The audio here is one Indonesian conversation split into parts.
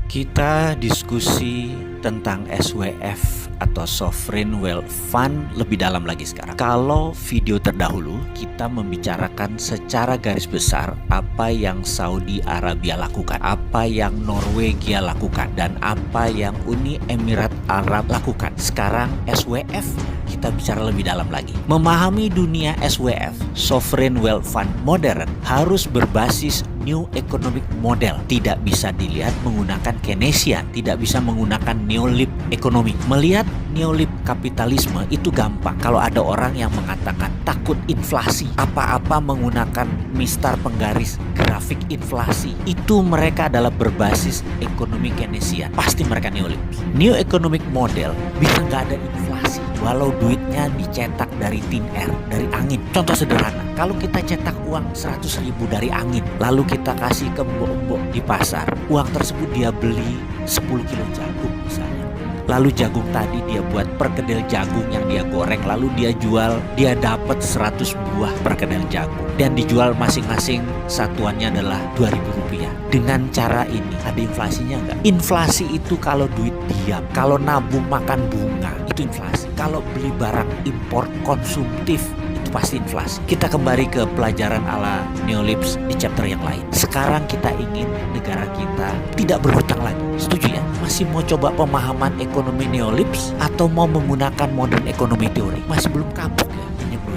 Kita diskusi tentang SWF atau Sovereign Wealth Fund lebih dalam lagi sekarang. Kalau video terdahulu kita membicarakan secara garis besar apa yang Saudi Arabia lakukan, apa yang Norwegia lakukan, dan apa yang Uni Emirat Arab lakukan. Sekarang SWF kita bicara lebih dalam lagi. Memahami dunia SWF, Sovereign Wealth Fund modern, harus berbasis New Economic Model. Tidak bisa dilihat menggunakan Keynesian, tidak bisa menggunakan Neolib ekonomi. Melihat Neolib kapitalisme itu gampang. Kalau ada orang yang mengatakan takut inflasi, apa-apa menggunakan mistar penggaris grafik inflasi, itu mereka adalah berbasis ekonomi Keynesian. Pasti mereka Neolib. New Economic Model bisa nggak ada inflasi walau duitnya dicetak dari tin air, dari angin. Contoh sederhana, kalau kita cetak uang 100.000 dari angin, lalu kita kasih ke mbok-mbok di pasar, uang tersebut dia beli 10 kilo jagung misalnya. Lalu jagung tadi dia buat perkedel jagung yang dia goreng, lalu dia jual, dia dapat 100 buah perkedel jagung dan dijual masing-masing satuannya adalah Rp2.000. Dengan cara ini ada inflasinya enggak? Inflasi itu kalau duit diam, kalau nabung makan bunga itu inflasi. Kalau beli barang impor konsumtif itu pasti inflasi. Kita kembali ke pelajaran ala Neolibs di chapter yang lain. Sekarang kita ingin negara kita tidak berhutang lagi. Setuju ya? Masih mau coba pemahaman ekonomi Neolibs atau mau menggunakan modern ekonomi teori? Masih belum kapok ya?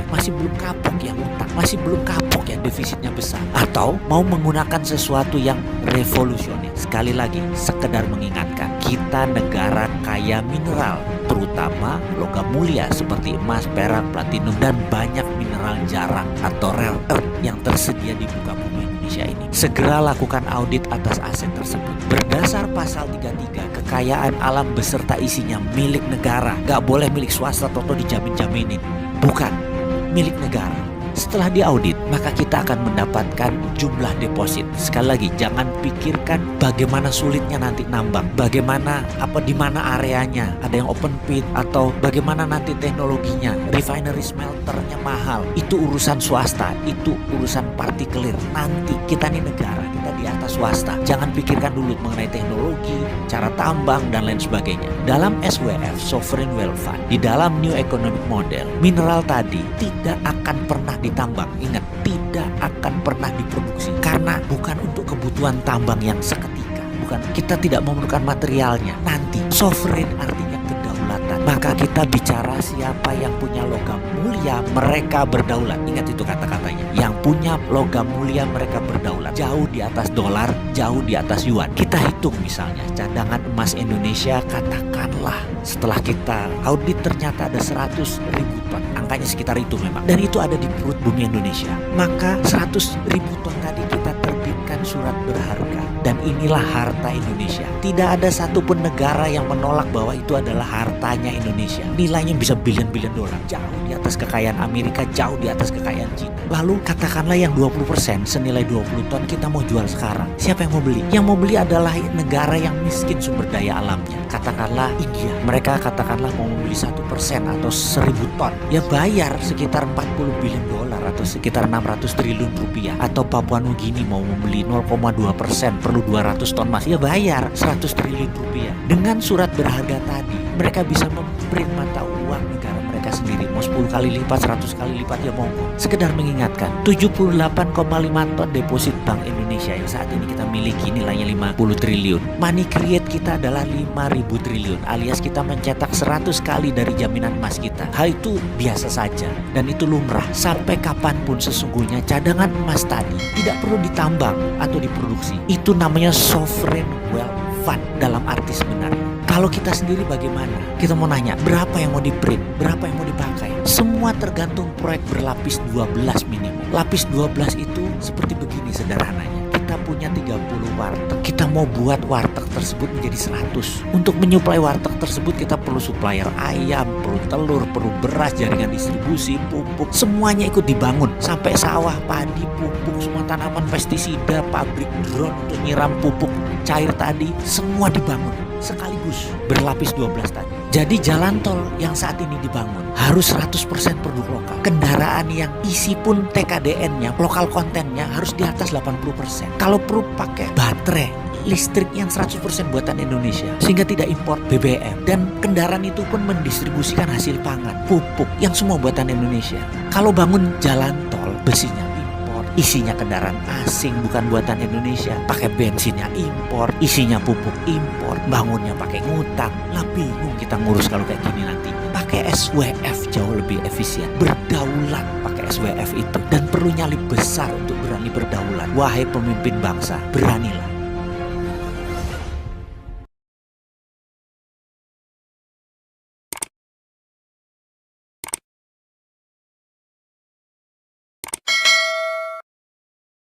Masih belum kapok ya utang? Masih belum kapok ya defisitnya besar? Atau mau menggunakan sesuatu yang revolusioner? Sekali lagi, sekedar mengingatkan, kita negara kaya mineral, terutama logam mulia seperti emas, perak, platinum, dan banyak mineral jarang atau rare earth yang tersedia di muka bumi Indonesia ini. Segera lakukan audit atas aset tersebut. Berdasar pasal 33, kekayaan alam beserta isinya milik negara. Gak boleh milik swasta atau dijamin-jaminin. Bukan, milik negara. Setelah diaudit, maka kita akan mendapatkan jumlah deposit. Sekali lagi, jangan pikirkan bagaimana sulitnya nanti nambang, bagaimana di mana areanya, ada yang open pit atau bagaimana nanti teknologinya, refinery smelternya mahal. Itu urusan swasta, itu urusan partikelir. Nanti kita nih negara, kita di atas swasta. Jangan pikirkan dulu mengenai teknologi, cara tambang dan lain sebagainya. Dalam SWF, Sovereign Wealth Fund, di dalam New Economic Model, mineral tadi tidak akan pernah ditambang. Ingat, tidak akan pernah diproduksi karena bukan untuk kebutuhan tambang yang seketika. Bukan, kita tidak memerlukan materialnya. Nanti sovereign artinya kedaulatan. Maka kita bicara siapa yang punya logam mulia, mereka berdaulat. Ingat itu kata-katanya. Yang punya logam mulia mereka berdaulat. Jauh di atas dolar, jauh di atas yuan. Kita hitung misalnya cadangan emas Indonesia, katakanlah setelah kita audit ternyata ada 100.000 ton. Angkanya sekitar itu memang. Dan itu ada di perut bumi Indonesia. Maka 100.000 ton tadi kita terbitkan surat berharga. Dan inilah harta Indonesia. Tidak ada satupun negara yang menolak bahwa itu adalah hartanya Indonesia. Nilainya bisa billion-billion dolar. Jauh di atas kekayaan Amerika, jauh di atas kekayaan Cina. Lalu katakanlah yang 20% senilai 20 ton kita mau jual sekarang. Siapa yang mau beli? Yang mau beli adalah negara yang miskin sumber daya alamnya. Katakanlah India. Mereka katakanlah mau membeli 1% atau 1.000 ton. Ya bayar sekitar 40 billion dolar atau sekitar 600 triliun rupiah. Atau Papua Nugini mau membeli 0,2%, perlu 200 ton emas. Ya bayar 100 triliun rupiah. Dengan surat berharga tadi, mereka bisa memprint mata uang negara mereka sendiri. Mau 10 kali lipat, 100 kali lipat, ya monggo. Sekedar mengingatkan, 78,5 ton deposit Bank Indonesia yang saat ini kita miliki nilainya 50 triliun. Money create kita adalah 5.000 triliun, alias kita mencetak 100 kali dari jaminan emas kita. Hal itu biasa saja dan itu lumrah. Sampai kapanpun sesungguhnya cadangan emas tadi tidak perlu ditambang atau diproduksi. Itu namanya sovereign wealth fund dalam arti sebenarnya. Kalau kita sendiri bagaimana? Kita mau nanya, berapa yang mau di-print? Berapa yang mau dipakai? Semua tergantung proyek berlapis 12 minimum. Lapis 12 itu seperti begini sederhananya. Kita punya 30 warteg. Kita mau buat warteg tersebut menjadi 100. Untuk menyuplai warteg tersebut kita perlu supplier ayam, perlu telur, perlu beras, jaringan distribusi, pupuk. Semuanya ikut dibangun. Sampai sawah, padi, pupuk, semua tanaman, pestisida, pabrik drone untuk nyiram pupuk cair tadi, semua dibangun sekaligus berlapis 12 tadi. Jadi jalan tol yang saat ini dibangun harus 100% produk lokal. Kendaraan yang isi pun TKDN-nya, lokal kontennya harus di atas 80%. Kalau perlu pakai baterai listrik yang 100% buatan Indonesia, sehingga tidak impor BBM. Dan kendaraan itu pun mendistribusikan hasil pangan, pupuk yang semua buatan Indonesia. Kalau bangun jalan tol, besinya impor, isinya kendaraan asing bukan buatan Indonesia, pakai bensinnya impor, isinya pupuk impor, bangunnya pakai ngutang. Lah bingung kita ngurus kalau kayak gini nanti. Pakai SWF jauh lebih efisien, berdaulat pakai SWF itu, dan perlu nyali besar untuk berani berdaulat. Wahai pemimpin bangsa, beranilah.